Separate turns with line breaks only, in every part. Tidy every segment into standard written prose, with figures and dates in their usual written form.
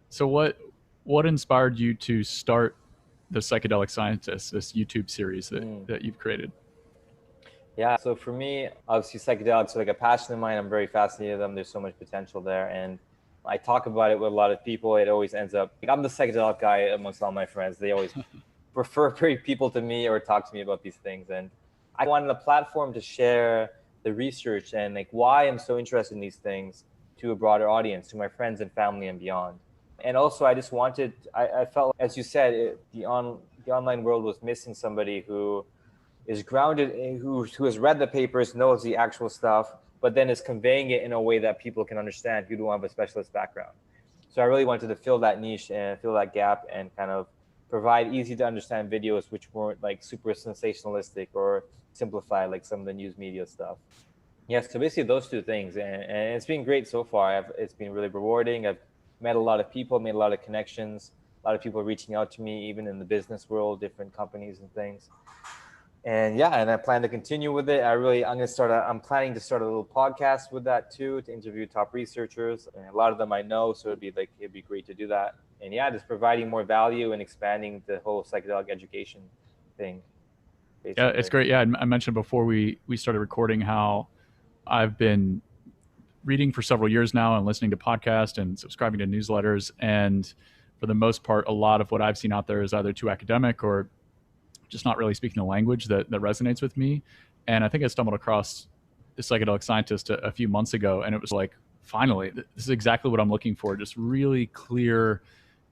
So what inspired you to start the Psychedelic Scientist, this YouTube series
Mm.
that you've created?
Yeah, so for me, obviously psychedelics are like a passion of mine. I'm very fascinated with them. There's so much potential there. And I talk about it with a lot of people. It always ends up, like, I'm the psychedelic guy amongst all my friends. They always prefer people to me or talk to me about these things. And I wanted a platform to share the research and like why I'm so interested in these things to a broader audience, to my friends and family and beyond. And also, I just wanted, I felt, as you said, the online world was missing somebody who is grounded, who has read the papers, knows the actual stuff, but then is conveying it in a way that people can understand who don't have a specialist background. So I really wanted to fill that niche and fill that gap and kind of provide easy to understand videos which weren't like super sensationalistic or simplified like some of the news media stuff. Yeah, so basically those two things, and it's been great so far. It's been really rewarding. I've met a lot of people, made a lot of connections, a lot of people reaching out to me, even in the business world, different companies and things. And yeah, and I plan to continue with it. I'm planning to start a little podcast with that too, to interview top researchers. And a lot of them I know, so it'd be great to do that. And yeah, just providing more value and expanding the whole psychedelic education thing,
Yeah, it's
basically.
great. Yeah, I mentioned before we started recording how I've been reading for several years now and listening to podcasts and subscribing to newsletters. And for the most part, a lot of what I've seen out there is either too academic or just not really speaking the language that resonates with me. And I think I stumbled across the Psychedelic Scientist a few months ago, and it was like, finally, this is exactly what I'm looking for. Just really clear,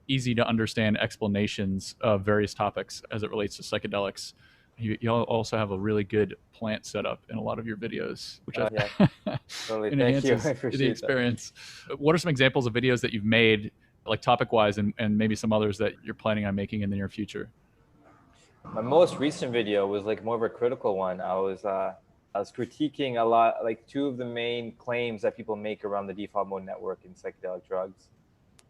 easy to understand explanations of various topics as it relates to psychedelics. You also have a really good plant setup in a lot of your videos, which I
Yeah, totally.
it
Thank you. I
enhances the
appreciate that.
experience. What are some examples of videos that you've made, like topic wise, and maybe some others that you're planning on making in the near future?
My most recent video was like more of a critical one. I was critiquing a lot, like two of the main claims that people make around the default mode network in psychedelic drugs.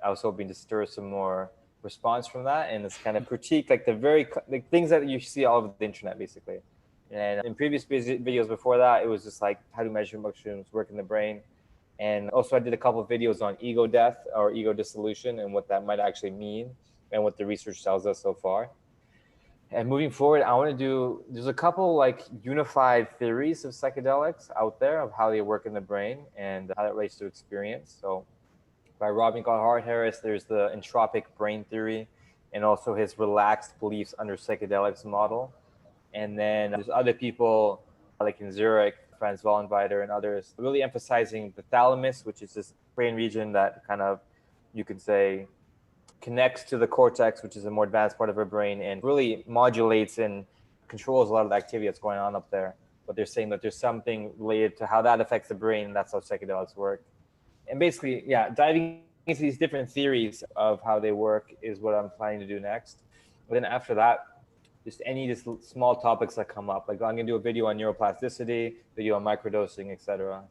I was hoping to stir some more response from that, and it's kind of critique like like things that you see all over the internet, basically. And in previous videos before that, it was just like how do measure mushrooms work in the brain. And also, I did a couple of videos on ego death or ego dissolution and what that might actually mean and what the research tells us so far. And moving forward, I want to do, there's a couple like unified theories of psychedelics out there of how they work in the brain and how that relates to experience. So by Robin Carhart Harris, there's the entropic brain theory and also his relaxed beliefs under psychedelics model. And then there's other people like in Zurich, Franz Wallenweiter and others, really emphasizing the thalamus, which is this brain region that kind of, you could say, connects to the cortex, which is a more advanced part of our brain, and really modulates and controls a lot of the activity that's going on up there. But they're saying that there's something related to how that affects the brain, and that's how psychedelics work. And basically, yeah, diving into these different theories of how they work is what I'm planning to do next. But then after that, just small topics that come up. Like I'm gonna do a video on neuroplasticity, video on microdosing, etc.